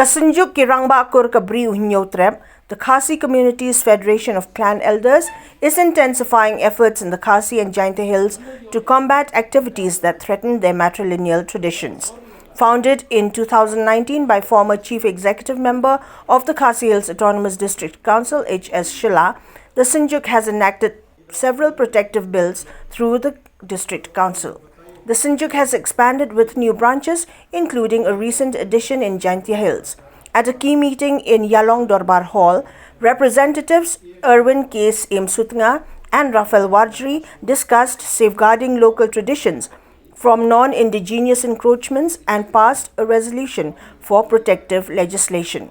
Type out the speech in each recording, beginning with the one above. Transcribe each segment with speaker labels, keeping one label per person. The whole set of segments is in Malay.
Speaker 1: Synjuk ki Rangbah kur kabri Hynñiewtrep, the Khasi Community's Federation of Clan Elders is intensifying efforts in the Khasi and Jaintia Hills to combat activities that threaten their matrilineal traditions. Founded in 2019 by former Chief Executive Member of the Khasi Hills Autonomous District Council H S Shylla, the Synjuk has enacted several protective bills through the District Council. The Synjuk has expanded with new branches, including a recent addition in Jaintia Hills. At a key meeting in Yalong Dorbar Hall, representatives Erwin K. Emsutnga and Rafael Warjri discussed safeguarding local traditions from non-indigenous encroachments and passed a resolution for protective legislation.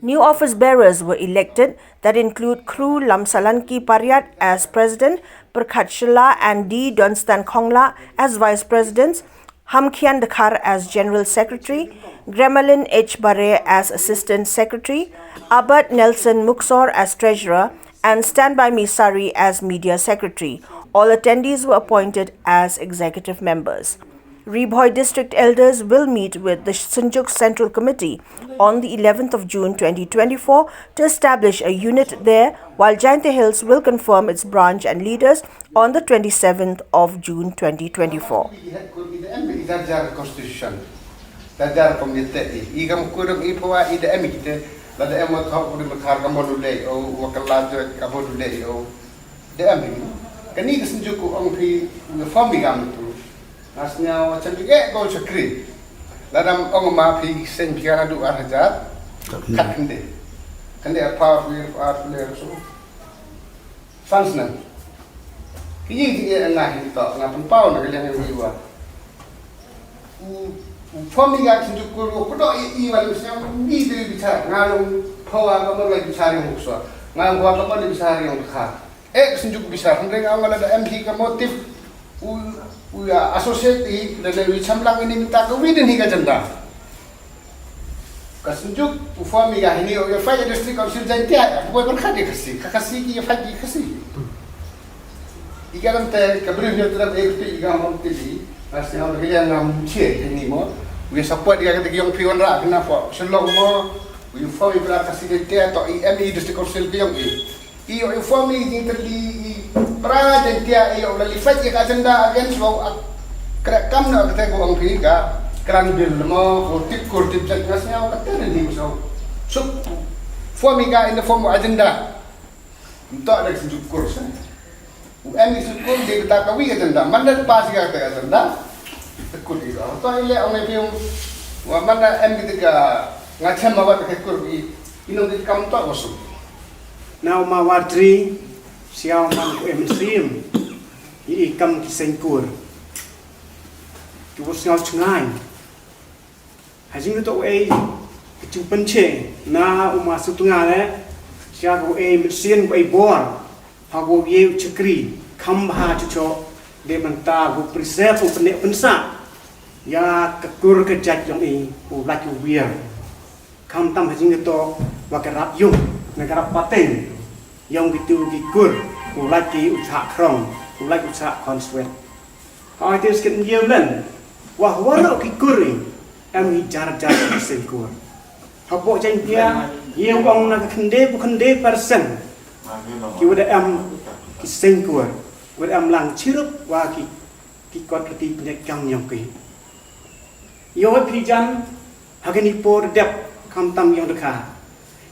Speaker 1: New office bearers were elected that include Kru Lamsalanki Paryat as President, Prakhat Shylla and D. Dunstan Khongla as Vice Presidents, Hamkhian Dakhar as General Secretary, Gremalin H. Bare as Assistant Secretary, Abad Nelson Muksor as Treasurer, and Standby Misari as Media Secretary. All attendees were appointed as executive members. Ribhoy District Elders will meet with the Synjuk Central Committee on the 11th of June 2024 to establish a unit there, while Jaintia Hills will confirm its branch and leaders on the 27th of June 2024.
Speaker 2: Asnya macam juga kau cakri. Dalam orang mapi sen pikiran tu arjat, kat kende apa so. Fansnan. Kini dia nak kita nak pempau nak kalian yang jiwa. Formi gak senjuk ko ko i wal sem ni de bicara ngalung pawa kamu lagi bicara yang musuh. Ngalung pawa kamu lagi bicara yang kha. Senjuk bicara hendak awal ada MP ke motif associate dan chamlang ini minta kewidin hingga janda. Kasunjuk ufami ya ini ya faya district council Jaintia, bukan berkati kasi ki ya faya kasi. Ikalam te kabri Hynñiewtrep ekti igam tili, asnya orang yang ngam cie ini mo, we support dia kata yang pion ra kenapa? Selong mo, we ufami berkasi Jaintia atau CEM district council yang iyo ufami yang terli pra Jaintia iyo la lifat ke agenda against law kram na kata ko ang piga kran bil mo kurtip jasnya kata ni so ufami ka in the form of agenda untuk ada sejuk kurs UM sukur di kita kawi agenda mana pas ka agenda tekul itu to ile ang piung wa mana M kita ngacam awat ke kur inong di kam to wasu.
Speaker 3: Now Warjri siaw man ko emsim ikam kisengkur kiwos ngal chngai hajing to ei chu penche na uma sutunga le sia ko ei msien ko ei bor ha go ye chakri khamba chucho de manta go preserve ko pen pensa ya kekur kejat yang ei ko lak wier kham tam hajing to wa kerap yung negara paten yang gitu gikur ulaki usaha krong ulaki usaha konsuet kalau itu sekian yelan wah walau gikur em jar sengkur habok Jaintia yang orang nak kende persen kita em sengkur kita em lang cirup wah kot keti penyekang yang ki yo pijan hagani por dep kamtam yang dekat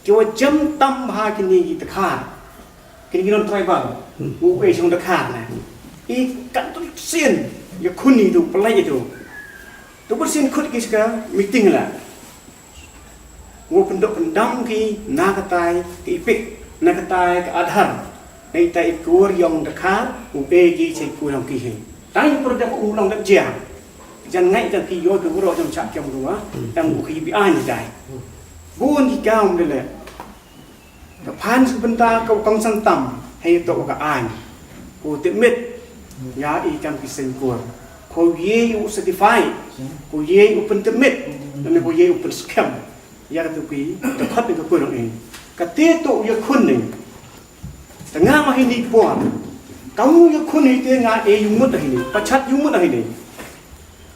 Speaker 3: kita jam tam hagini dekat kini non tribal, uwe yang dekat na, ikan tu sin, ya kuni tu pelai itu, tu bersin kut kisah meeting lah, uwe pendok pendam ki nakatai ki ipik, nakatai ke adhar, nakatai ikur yang dekat, uwe ki cekur yang kihe, tapi produk ulang dak jam, jangan ngai tak kiyo tu buruk jam cak jam dua, yang buki bian jai, bun di kaum dele. Kapan sebentar kau kongsan tam, hay to ka an, kau temit, ya ikan kisengkur, kau ye u certify, kau ye u pentemit, dan kau ye u penscam, ya kata kui, dekat dengan kau ini, kata to ya kuning, tengah mah ini puan, kamu ya kuning tengah yumut dah ini, pacat yumut dah ini,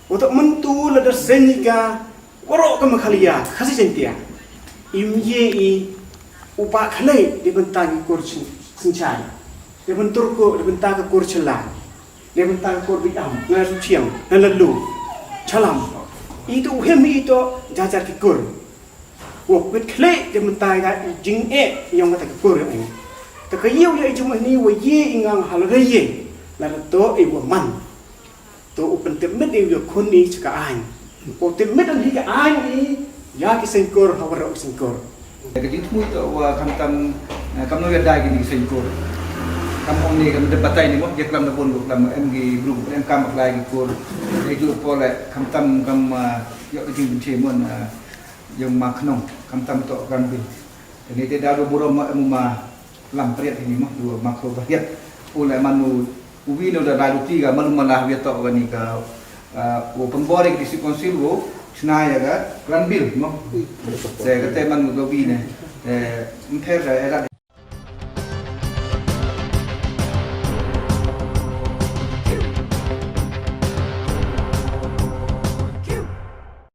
Speaker 3: untuk mentu lada senika, warok ke makhalia Khasi Jaintia imye upa khalai di bentang kur sincai di bentur ko di bentang kur celan di bentang kur bidam ngai siang dan lalu calam itu hemi itu jajar kikur wok khalai di bentang ga jing yang kata kikur ini tak kayau ya cuma ni wa ye ingang halai ye la to ibu man to upen temet ibu kun ni cika an o temet an hika an ni ya ki sengkor hawara sengkor
Speaker 4: jadi itu wa kam no ya dai ni sengkor kam on ni kam debatai ni mo je klam na pon klam mg group em kam lagi kor itu pole kam yo jing che mon yang makno kam to kan bin ini tidak ada buram ma lam priat ini mah dua makro priat oleh manu ubi no da lalu tiga manu malah dia tok ni ka wo pembore di konsil wo senaya ga ranbil mah saya kata manu dobi ne impera era